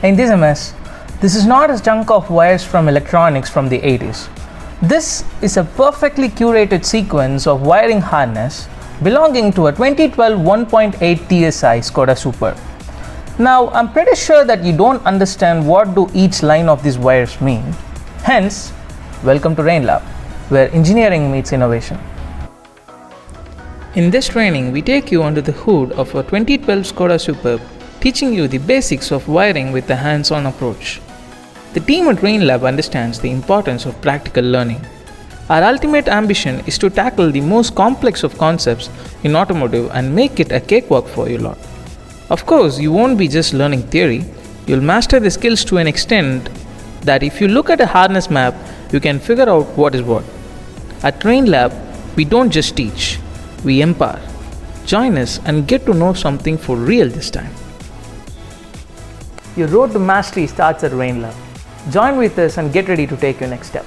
In this MS, this is not a chunk of wires from electronics from the 80s. This is a perfectly curated sequence of wiring harness belonging to a 2012 1.8 TSI Skoda Superb. Now, I'm pretty sure that you don't understand what do each line of these wires mean. Hence, welcome to Rain Lab, where engineering meets innovation. In this training, we take you under the hood of a 2012 Skoda Superb, teaching you the basics of wiring with a hands-on approach. The team at Rain Lab understands the importance of practical learning. Our ultimate ambition is to tackle the most complex of concepts in automotive and make it a cakewalk for you lot. Of course, you won't be just learning theory, you'll master the skills to an extent that if you look at a harness map, you can figure out what is what. At Rain Lab, we don't just teach, we empower. Join us and get to know something for real this time. Your road to mastery starts at Rain Lab. Join with us and get ready to take your next step.